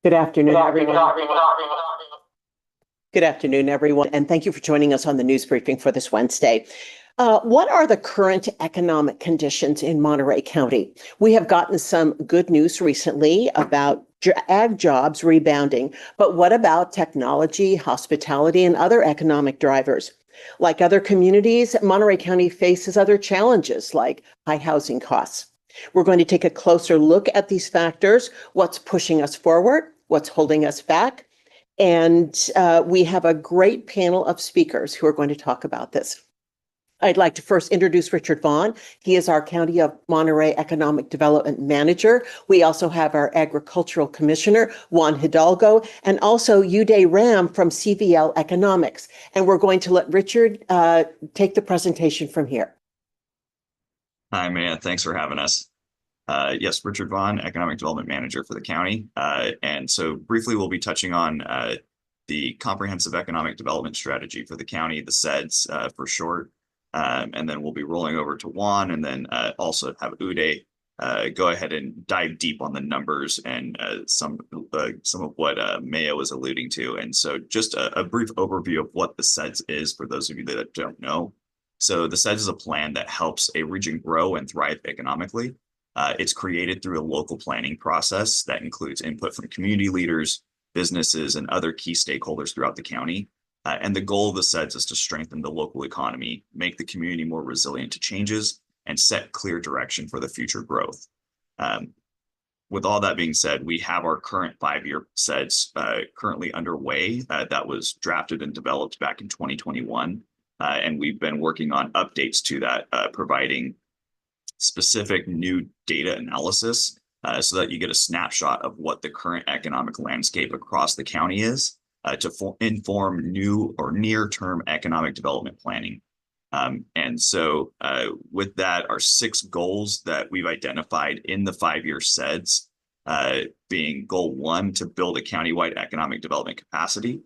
Good afternoon, everyone. Good afternoon, everyone, and thank you for joining us on the news briefing for this Wednesday. What are the current economic conditions in Monterey County? We have gotten some good news recently about ag jobs rebounding, but what about technology, hospitality, and other economic drivers? Like other communities, Monterey County faces other challenges like high housing costs. We're going to take a closer look at these factors, what's pushing us forward, what's holding us back, and we have a great panel of speakers who are going to talk about this. I'd like to first introduce Richard Vaughn. He is our County of Monterey Economic Development Manager. We also have our Agricultural Commissioner, Juan Hidalgo, and also Uday Ram from CVL Economics. And we're going to let Richard take the presentation from here. Hi, Maya. Thanks for having us. Yes, Richard Vaughn, Economic Development Manager for the county. And so briefly, we'll be touching on the Comprehensive Economic Development Strategy for the county, the CEDS for short. And then we'll be rolling over to Juan, and then also have Uday go ahead and dive deep on the numbers and some of what Maya was alluding to. And so just a brief overview of what the CEDS is for those of you that don't know. So the CEDS is a plan that helps a region grow and thrive economically. It's created through a local planning process that includes input from community leaders, businesses, and other key stakeholders throughout the county. And the goal of the CEDS is to strengthen the local economy, make the community more resilient to changes, and set clear direction for the future growth. With all that being said, we have our current 5-year CEDS currently underway that was drafted and developed back in 2021. And we've been working on updates to that, providing specific new data analysis so that you get a snapshot of what the current economic landscape across the county is to inform new or near-term economic development planning. And so with that, our 6 goals that we've identified in the 5-year CEDS, being goal 1, to build a countywide economic development capacity.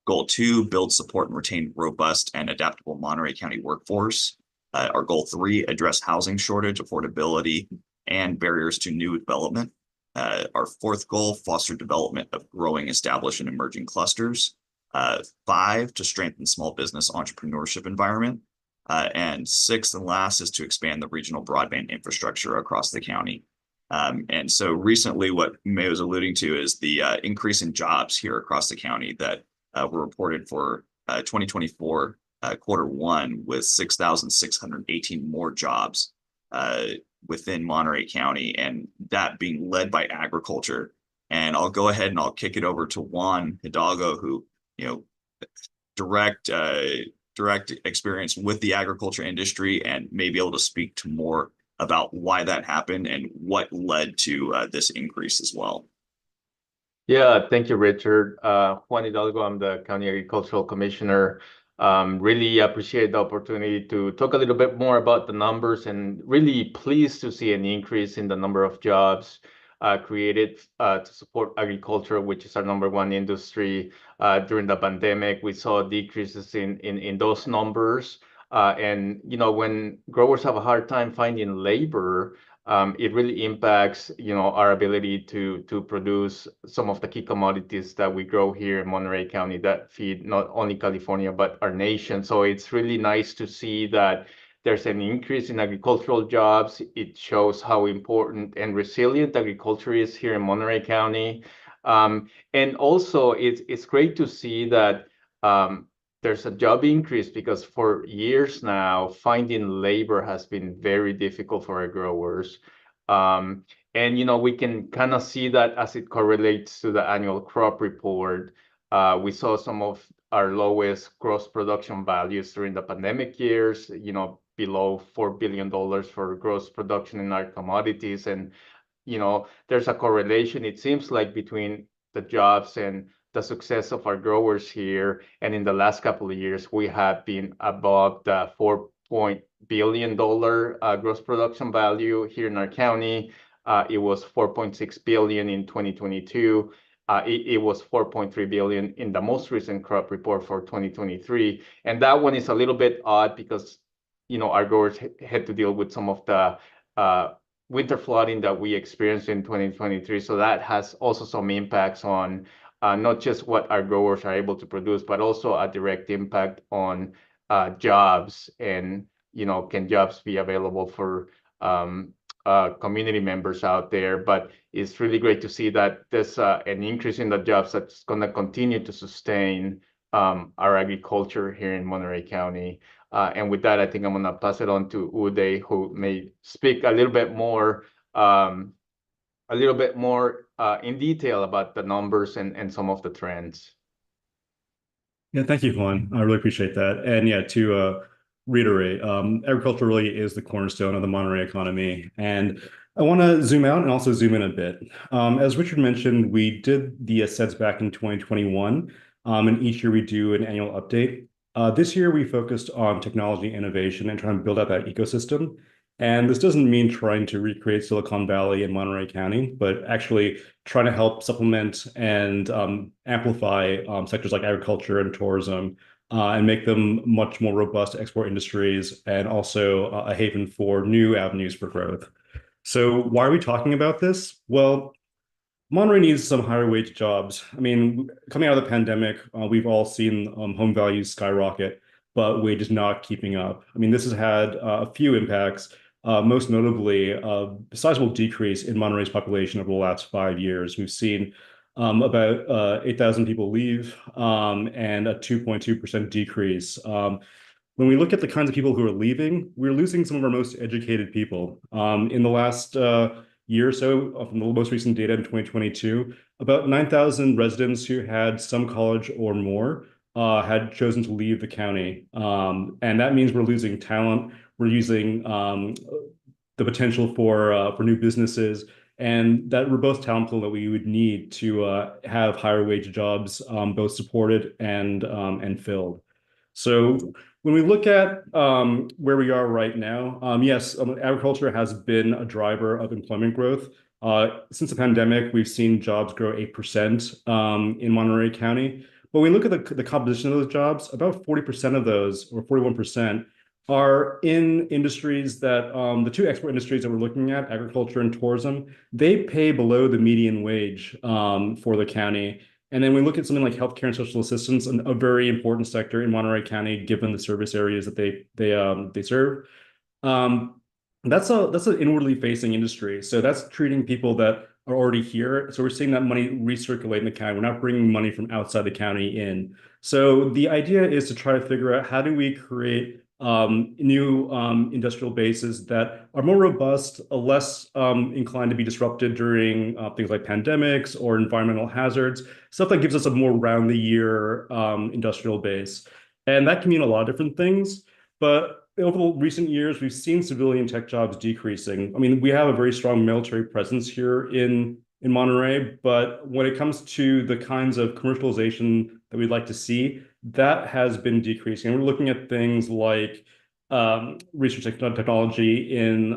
Goal 2, build, support, and retain robust and adaptable Monterey County workforce. Our goal 3, address housing shortage, affordability, and barriers to new development. Our 4th goal, foster development of growing, established, and emerging clusters. 5, to strengthen small business entrepreneurship environment. And 6th and last is to expand the regional broadband infrastructure across the county. And so recently, what May was alluding to is the increase in jobs here across the county that were reported for 2024 quarter 1, with 6,618 more jobs within Monterey County, and that being led by agriculture. And I'll go ahead and I'll kick it over to Juan Hidalgo, who, direct experience with the agriculture industry and may be able to speak to more about why that happened and what led to this increase as well. Yeah, thank you, Richard. Juan Hidalgo, I'm the County Agricultural Commissioner. Really appreciate the opportunity to talk a little bit more about the numbers, and really pleased to see an increase in the number of jobs created to support agriculture, which is our #1 industry. During the pandemic, we saw decreases in those numbers. And, when growers have a hard time finding labor, it really impacts, our ability to produce some of the key commodities that we grow here in Monterey County that feed not only California, but our nation. So it's really nice to see that there's an increase in agricultural jobs. It shows how important and resilient agriculture is here in Monterey County. And also, it's great to see that there's a job increase, because for years now, finding labor has been very difficult for our growers. And, we can kind of see that as it correlates to the annual crop report. We saw some of our lowest gross production values during the pandemic years, below $4 billion for gross production in our commodities. And, there's a correlation, it seems like, between the jobs and the success of our growers here. And in the last couple of years, we have been above the $4 billion gross production value here in our county. It was $4.6 billion in 2022. It was $4.3 billion in the most recent crop report for 2023. And that one is a little bit odd because, our growers had to deal with some of the winter flooding that we experienced in 2023. So that has also some impacts on not just what our growers are able to produce, but also a direct impact on jobs. And, can jobs be available for community members out there? But it's really great to see that there's an increase in the jobs that's going to continue to sustain our agriculture here in Monterey County. And with that, I think I'm going to pass it on to Uday, who may speak a little bit more in detail about the numbers and some of the trends. Yeah, thank you, Juan. I really appreciate that. And yeah, to reiterate, agriculture really is the cornerstone of the Monterey economy. And I want to zoom out and also zoom in a bit. As Richard mentioned, we did the SEDS back in 2021, and each year we do an annual update. This year we focused on technology innovation and trying to build out that ecosystem. And this doesn't mean trying to recreate Silicon Valley and Monterey County, but actually trying to help supplement and amplify sectors like agriculture and tourism and make them much more robust export industries and also a haven for new avenues for growth. So why are we talking about this? Well, Monterey needs some higher wage jobs. I mean, coming out of the pandemic, we've all seen home values skyrocket, but wages not keeping up. I mean, this has had a few impacts, most notably a sizable decrease in Monterey's population over the last 5 years. We've seen about 8,000 people leave and a 2.2% decrease. When we look at the kinds of people who are leaving, we're losing some of our most educated people. In the last year or so, from the most recent data in 2022, about 9,000 residents who had some college or more had chosen to leave the county. And that means we're losing talent. We're using the potential for new businesses and that robust talent pool that we would need to have higher wage jobs both supported and filled. So when we look at where we are right now, yes, agriculture has been a driver of employment growth. Since the pandemic, we've seen jobs grow 8% in Monterey County. But when we look at the composition of those jobs, about 40% of those, or 41%, are in industries that, the two export industries that we're looking at, agriculture and tourism, they pay below the median wage for the county. And then we look at something like healthcare and social assistance, a very important sector in Monterey County, given the service areas that they serve. That's an inwardly facing industry. So that's treating people that are already here. So we're seeing that money recirculate in the county. We're not bringing money from outside the county in. So the idea is to try to figure out how do we create new industrial bases that are more robust, less inclined to be disrupted during things like pandemics or environmental hazards, stuff that gives us a more round-the-year industrial base. And that can mean a lot of different things. But over the recent years, we've seen civilian tech jobs decreasing. I mean, we have a very strong military presence here in Monterey, but when it comes to the kinds of commercialization that we'd like to see, that has been decreasing. And we're looking at things like research technology in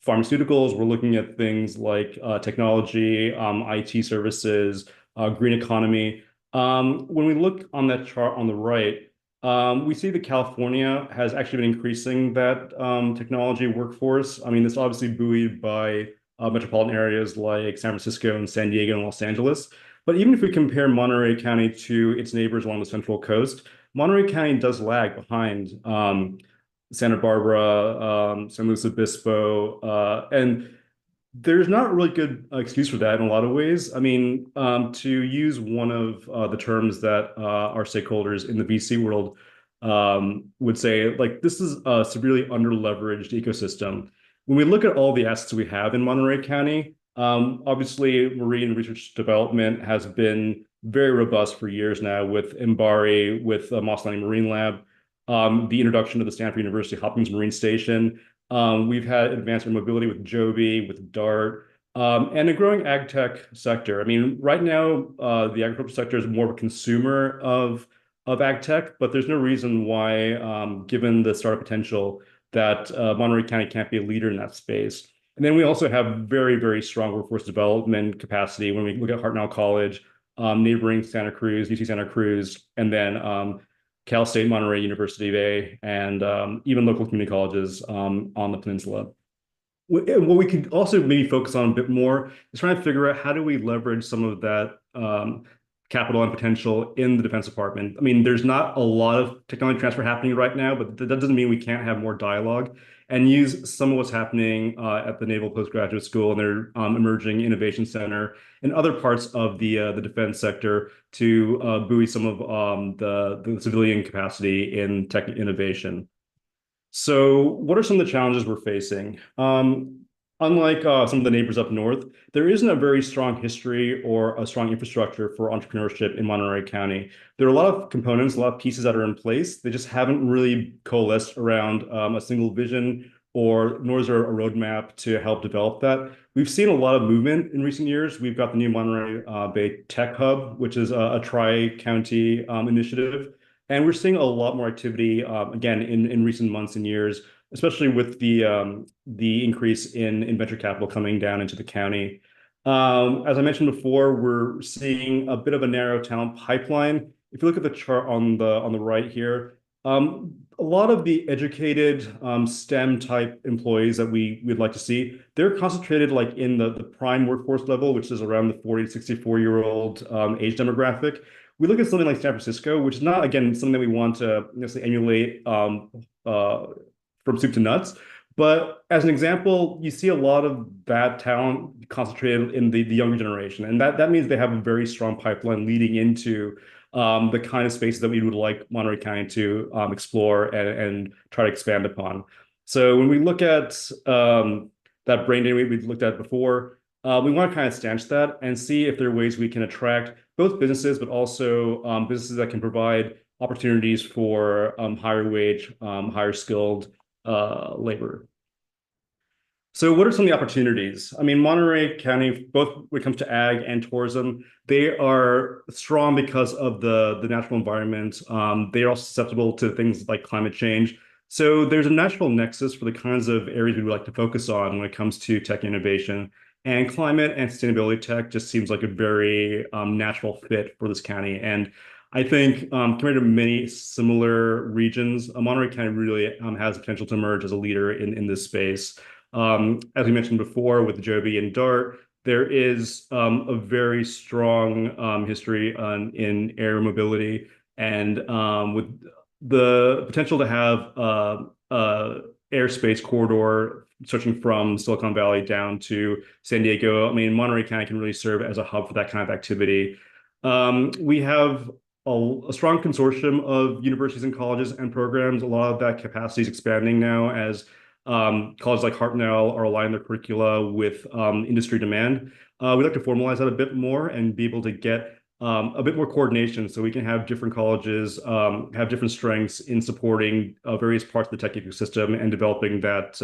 pharmaceuticals. We're looking at things like technology, IT services, green economy. When we look on that chart on the right, we see that California has actually been increasing that technology workforce. I mean, it's obviously buoyed by metropolitan areas like San Francisco and San Diego and Los Angeles. But even if we compare Monterey County to its neighbors along the Central Coast, Monterey County does lag behind Santa Barbara, San Luis Obispo, and there's not a really good excuse for that in a lot of ways. I mean, to use one of the terms that our stakeholders in the VC world would say, like, this is a severely underleveraged ecosystem. When we look at all the assets we have in Monterey County, obviously marine research development has been very robust for years now with MBARI, with Moss Landing Marine Lab, the introduction of the Stanford University Hopkins Marine Station. We've had advanced air mobility with Joby, with DART, and a growing ag tech sector. I mean, right now, the agriculture sector is more of a consumer of ag tech, but there's no reason why, given the startup potential, that Monterey County can't be a leader in that space. And then we also have very, very strong workforce development capacity when we look at Hartnell College, neighboring Santa Cruz, UC Santa Cruz, and then Cal State Monterey University Bay, and even local community colleges on the peninsula. What we could also maybe focus on a bit more is trying to figure out how do we leverage some of that capital and potential in the Defense Department. I mean, there's not a lot of technology transfer happening right now, but that doesn't mean we can't have more dialogue and use some of what's happening at the Naval Postgraduate School and their emerging innovation center and other parts of the defense sector to buoy some of the civilian capacity in tech innovation. So, what are some of the challenges we're facing? Unlike some of the neighbors up north, there isn't a very strong history or a strong infrastructure for entrepreneurship in Monterey County. There are a lot of components, a lot of pieces that are in place. They just haven't really coalesced around a single vision, or nor is there a roadmap to help develop that. We've seen a lot of movement in recent years. We've got the new Monterey Bay Tech Hub, which is a tri-county initiative. And we're seeing a lot more activity, again, in recent months and years, especially with the increase in venture capital coming down into the county. As I mentioned before, we're seeing a bit of a narrow talent pipeline. If you look at the chart on the right here, a lot of the educated STEM type employees that we'd like to see, they're concentrated like in the prime workforce level, which is around the 40 to 64-year-old age demographic. We look at something like San Francisco, which is not, again, something that we want to necessarily emulate from soup to nuts. But as an example, you see a lot of that talent concentrated in the younger generation. And that means they have a very strong pipeline leading into the kind of spaces that we would like Monterey County to explore and try to expand upon. So when we look at that brain drain we looked at before, we want to kind of stanch that and see if there are ways we can attract both businesses, but also businesses that can provide opportunities for higher wage, higher skilled labor. So what are some of the opportunities? I mean, Monterey County, both when it comes to ag and tourism, they are strong because of the natural environment. They are also susceptible to things like climate change. So there's a natural nexus for the kinds of areas we would like to focus on when it comes to tech innovation. And climate and sustainability tech just seems like a very natural fit for this county. And I think compared to many similar regions, Monterey County really has the potential to emerge as a leader in this space. As we mentioned before with Joby and DART, there is a very strong history in air mobility and with the potential to have airspace corridor stretching from Silicon Valley down to San Diego. I mean, Monterey County can really serve as a hub for that kind of activity. We have a strong consortium of universities and colleges and programs. A lot of that capacity is expanding now as colleges like Hartnell are aligning their curricula with industry demand. We'd like to formalize that a bit more and be able to get a bit more coordination so we can have different colleges have different strengths in supporting various parts of the tech ecosystem and developing that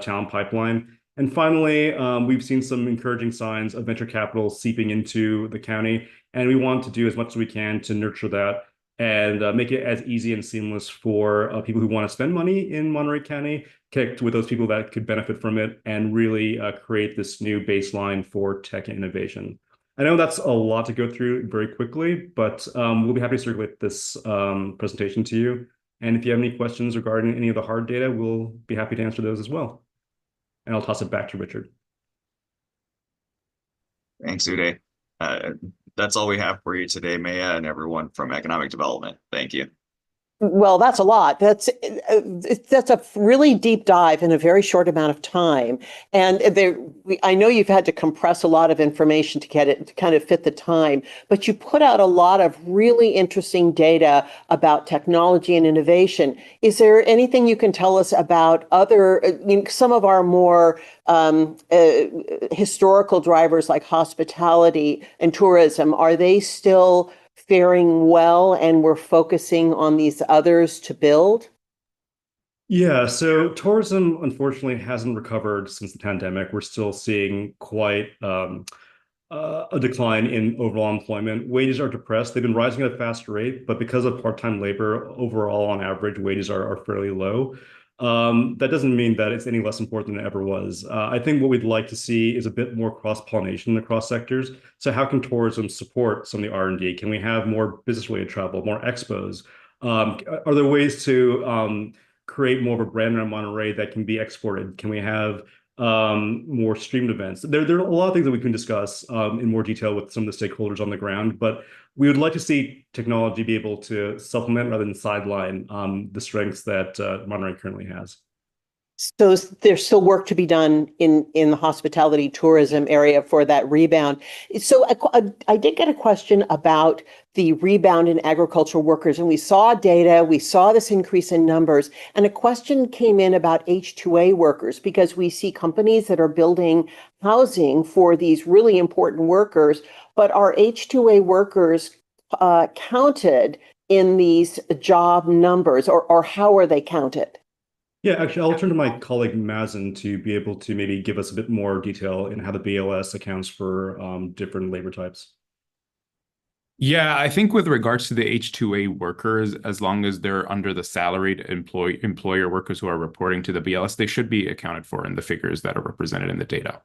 talent pipeline. And finally, we've seen some encouraging signs of venture capital seeping into the county, and we want to do as much as we can to nurture that and make it as easy and seamless for people who want to spend money in Monterey County, connect with those people that could benefit from it, and really create this new baseline for tech innovation. I know that's a lot to go through very quickly, but we'll be happy to circulate this presentation to you. And if you have any questions regarding any of the hard data, we'll be happy to answer those as well. And I'll toss it back to Richard. Thanks, Uday. That's all we have for you today, Maya, and everyone from Economic Development. Thank you. Well, that's a lot. That's a really deep dive in a very short amount of time. And I know you've had to compress a lot of information to get it to kind of fit the time, but you put out a lot of really interesting data about technology and innovation. Is there anything you can tell us about other, some of our more historical drivers like hospitality and tourism? Are they still faring well and we're focusing on these others to build? Yeah, so tourism unfortunately hasn't recovered since the pandemic. We're still seeing quite a decline in overall employment. Wages are depressed. They've been rising at a fast rate, but because of part-time labor, overall, on average, wages are fairly low. That doesn't mean that it's any less important than it ever was. I think what we'd like to see is a bit more cross-pollination across sectors. So how can tourism support some of the R&D? Can we have more business-related travel, more expos? Are there ways to create more of a brand around Monterey that can be exported? Can we have more streamed events? There are a lot of things that we can discuss in more detail with some of the stakeholders on the ground, but we would like to see technology be able to supplement rather than sideline the strengths that Monterey currently has. So there's still work to be done in the hospitality tourism area for that rebound. So I did get a question about the rebound in agricultural workers, and we saw data, we saw this increase in numbers, and a question came in about H-2A workers, because we see companies that are building housing for these really important workers, but are H-2A workers counted in these job numbers, or how are they counted? Yeah, actually, I'll turn to my colleague Mazen to be able to maybe give us a bit more detail in how the BLS accounts for different labor types. Yeah, I think with regards to the H-2A workers, as long as they're under the salaried employer workers who are reporting to the BLS, they should be accounted for in the figures that are represented in the data.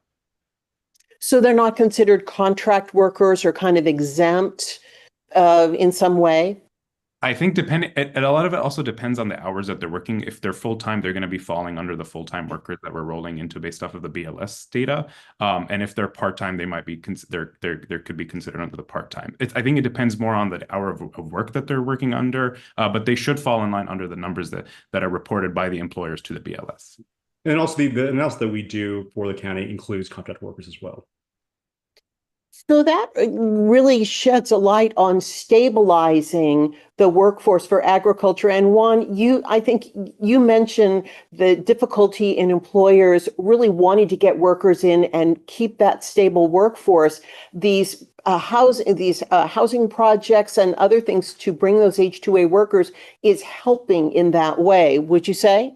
So they're not considered contract workers or kind of exempt in some way? I think a lot of it also depends on the hours that they're working. If they're full-time, they're going to be falling under the full-time workers that we're rolling into based off of the BLS data. And if they're part-time, they might be there could be considered under the part-time. I think it depends more on the hour of work that they're working under, but they should fall in line under the numbers that are reported by the employers to the BLS. And also the analysis that we do for the county includes contract workers as well. So that really sheds a light on stabilizing the workforce for agriculture. And Juan, I think you mentioned the difficulty in employers really wanting to get workers in and keep that stable workforce. These housing projects and other things to bring those H-2A workers is helping in that way, would you say?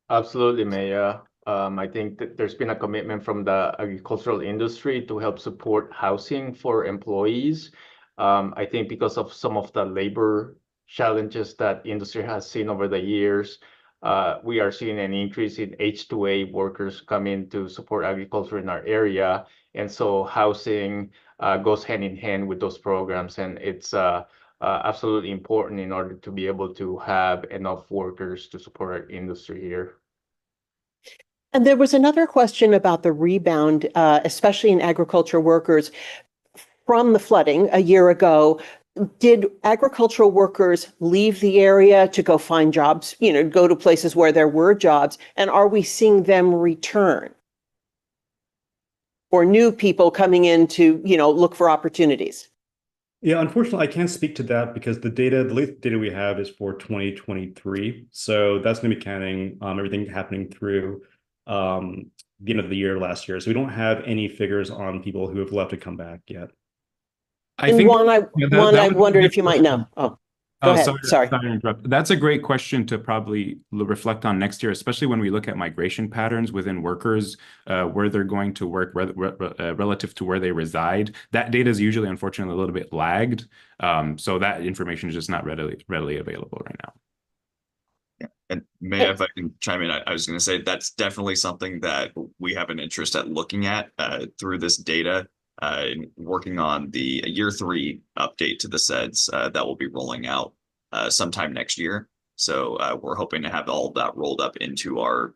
Absolutely, Maya. I think that there's been a commitment from the agricultural industry to help support housing for employees. I think because of some of the labor challenges that industry has seen over the years, we are seeing an increase in H-2A workers coming to support agriculture in our area. And so housing goes hand in hand with those programs. And it's absolutely important in order to be able to have enough workers to support our industry here. And there was another question about the rebound, especially in agriculture workers from the flooding a year ago. Did agricultural workers leave the area to go find jobs, go to places where there were jobs? And are we seeing them return? Or new people coming in to, look for opportunities? Yeah, unfortunately, I can't speak to that because the latest data we have is for 2023. So that's going to be counting everything happening through the end of the year last year. So we don't have any figures on people who have left to come back yet. I think Juan, I wondered if you might know. Oh, go ahead. Sorry. To interrupt. That's a great question to probably reflect on next year, especially when we look at migration patterns within workers, where they're going to work relative to where they reside. That data is usually, unfortunately, a little bit lagged. So that information is just not readily available right now. And May, if I can chime in, I was going to say that's definitely something that we have an interest at looking at through this data, working on the year 3 update to the SEDS that will be rolling out sometime next year. So we're hoping to have all of that rolled up into our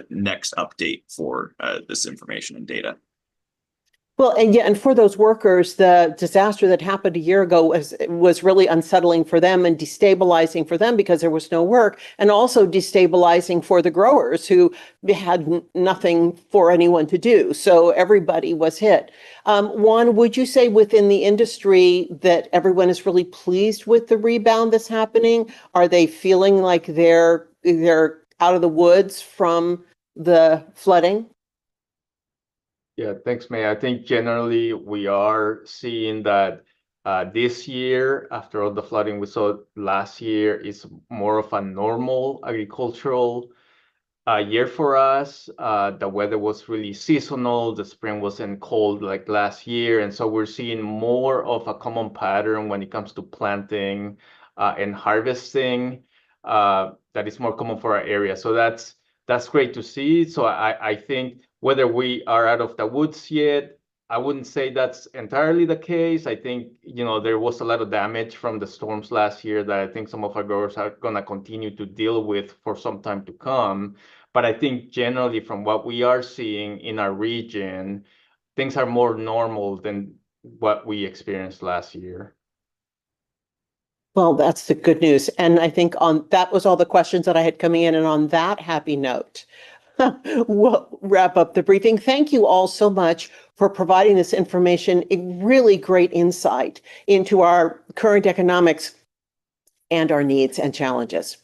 next update for this information and data. Well, and for those workers, the disaster that happened a year ago was really unsettling for them and destabilizing for them because there was no work, and also destabilizing for the growers who had nothing for anyone to do. So everybody was hit. Juan, would you say within the industry that everyone is really pleased with the rebound that's happening? Are they feeling like they're out of the woods from the flooding? Yeah, thanks, May. I think generally we are seeing that this year, after all the flooding we saw last year, is more of a normal agricultural year for us. The weather was really seasonal. The spring wasn't cold like last year. And so we're seeing more of a common pattern when it comes to planting and harvesting that is more common for our area. So that's great to see. So I think whether we are out of the woods yet, I wouldn't say that's entirely the case. I think, there was a lot of damage from the storms last year that I think some of our growers are going to continue to deal with for some time to come. But I think generally from what we are seeing in our region, things are more normal than what we experienced last year. Well, that's the good news. And I think that was all the questions that I had coming in. And on that happy note, we'll wrap up the briefing. Thank you all so much for providing this information, a really great insight into our current economics and our needs and challenges.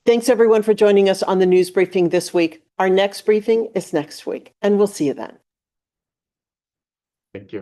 Thanks everyone for joining us on the news briefing this week. Our next briefing is next week, and we'll see you then. Thank you.